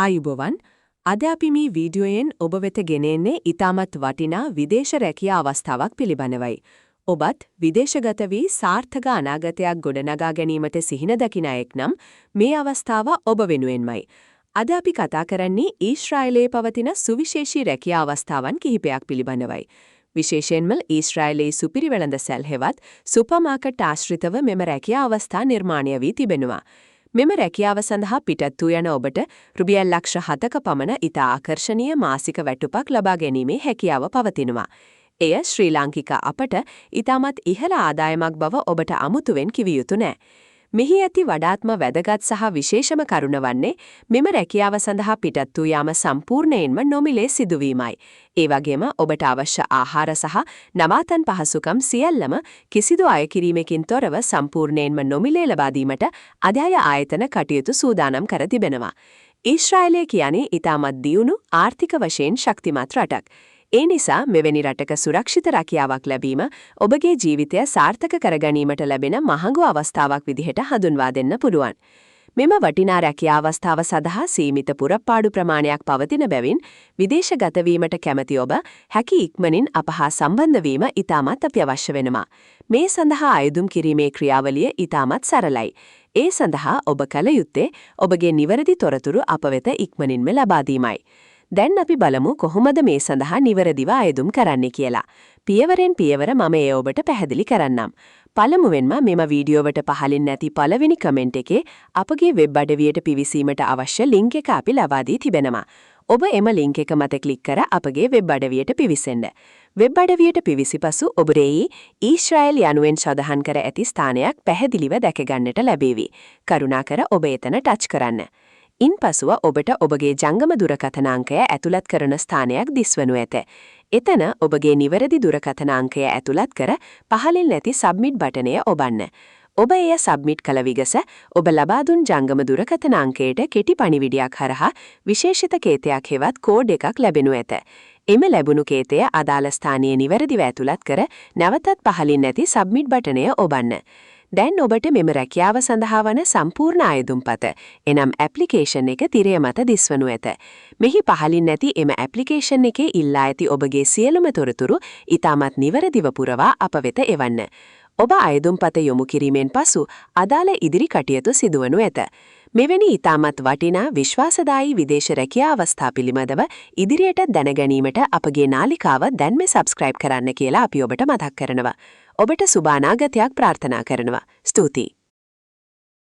ආයුබෝවන් අද අපි මේ වීඩියෝයෙන් ඔබ වෙත ගෙන එන්නේ ඊටමත් වටිනා විදේශ රැකියා අවස්ථාවක් පිළිබඳවයි. ඔබත් විදේශගත වී සාර්ථක අනාගතයක් ගොඩනගා ගැනීමට සිහින දකින අයෙක් නම් මේ අවස්ථාව ඔබ වෙනුවෙන්මයි. අද අපි කතා කරන්නේ ඊශ්‍රායලයේ පවතින සුවිශේෂී රැකියා අවස්ථාවන් කිහිපයක් පිළිබඳවයි. විශේෂයෙන්ම ඊශ්‍රායලයේ සුපිරි වෙළඳසැල් හෙවත් සුපර්මාකට් ආශ්‍රිතව මෙම රැකියා අවස්ථා නිර්මාණය වී තිබෙනවා. මෙම රැකියාව සඳහා පිටත් වූ යන ඔබට රුපියල් ලක්ෂ 7ක පමණ ඉතා ආකර්ශනීය මාසික වැටුපක් ලබා ගැනීමේ හැකියාව පවතිනවා. එය ශ්‍රී ලාංකික අපට ඉතාමත් ඉහළ ආදායමක් බව ඔබට අමුතුවෙන් කිව යුතු නෑ. මෙහි ඇති වඩාත්ම වැදගත් සහ විශේෂම කරුණ වන්නේ මෙම රැකියාව සඳහා පිටත් වූ යාම සම්පූර්ණයෙන්ම නොමිලේ සිදුවීමයි. ඒ වගේම ඔබට අවශ්‍ය ආහාර සහ නවාතන් පහසුකම් සියල්ලම කිසිදු අය කිරීමකින් තොරව සම්පූර්ණයෙන්ම නොමිලේ ලබා දීමට අධ්‍යාය ආයතන කටයුතු සූදානම් කර තිබෙනවා. ඊශ්‍රායලය කියන්නේ ඉතාමත් දියුණු ආර්ථික වශයෙන් ශක්තිමත් රටක්. ඒ නිසා මෙවැනි රටක සුරක්ෂිත රැකියාවක් ලැබීම ඔබගේ ජීවිතය සාර්ථක කරගැනීමට ලැබෙන මහඟු අවස්ථාවක් විදිහට හඳුන්වා දෙන්න පුළුවන්. මෙම වටිනා රැකියා අවස්ථාව සඳහා සීමිත පුරප්පාඩු ප්‍රමාණයක් පවතින බැවින් විදේශගත වීමට කැමැති ඔබ හැකි ඉක්මනින් අප හා සම්බන්ධ වීම ඉතාමත් අත්‍යවශ්‍ය වෙනවා. මේ සඳහා අයදුම් කිරීමේ ක්‍රියාවලිය ඉතාමත් සරලයි. ඒ සඳහා ඔබ කල යුත්තේ ඔබගේ නිවැරදි තොරතුරු අප වෙත ඉක්මනින්ම ලබා දීමයි. දැන් අපි බලමු කොහොමද මේ සඳහා නිවැරදිව අයදුම් කරන්නේ කියලා. පියවරෙන් පියවර මම ඒ ඔබට පැහැදිලි කරන්නම්. පළමුවෙන්ම මෙම වීඩියෝවට පහලින් නැති පළවෙනි කමෙන්ට් එකේ අපගේ වෙබ් අඩවියට පිවිසීමට අවශ්‍ය ලින්ක් එක අපි ලබා දී තිබෙනවා. ඔබ එම ලින්ක් එක මත ක්ලික් කර අපගේ වෙබ් අඩවියට පිවිසෙන්න. වෙබ් අඩවියට පිවිසිපසු ඔබට ඊශ්‍රායල් යනුවෙන් සඳහන් කර ඇති ස්ථානයක් පැහැදිලිව දැක ගන්නට ලැබේවි. කරුණාකර ඔබ එතන ටච් කරන්න. ඉන්පසුව ඔබට ඔබගේ ජංගම දුරකථන අංකය ඇතුළත් කරන ස්ථානයක් දිස්වනු ඇත. එතන ඔබගේ නිවැරදි දුරකථන අංකය ඇතුළත් කර පහළින් නැති සබ්මිට් බටනය ඔබන්න. ඔබ එය සබ්මිට් කළ විගස ඔබ ලබා දුන් ජංගම දුරකථන අංකයට කෙටි පණිවිඩයක් හරහා විශේෂිත කේතයක් හෙවත් කෝඩ් එකක් ලැබෙනු ඇත. එම ලැබුණු කේතය අදාළ ස්ථානයේ නිවැරදිව ඇතුළත් කර නැවතත් පහළින් නැති සබ්මිට් බටනය ඔබන්න. දැන් ඔබට මෙම රැකියාව සඳහා වන සම්පූර්ණ අයදුම්පත එනම් ඇප්ලිකේෂන් එක තිරය මත දිස්වනු ඇත. මෙහි පහළින් නැති එම ඇප්ලිකේෂන් එකේ ඉල්ලා ඇති ඔබගේ සියලුම තොරතුරු ඉතාමත් නිවැරදිව පුරවා අප වෙත එවන්න. ඔබ අයදුම්පත යොමු කිරීමෙන් පසු අදාළ ඉදිරි කටයුතු සිදුවනු ඇත. මෙවැනි ඉතාමත් වටිනා විශ්වාසදායී විදේශ රැකියා අවස්ථා පිළිබඳව ඉදිරියට දැනගැනීමට අපගේ නාලිකාව දැන්ම සබ්ස්ක්‍රයිබ් කරන්න කියලා අපි ඔබට මතක් කරනවා. ඔබට සුබ අනාගතයක් ප්‍රාර්ථනා කරනවා. ස්තුතියි.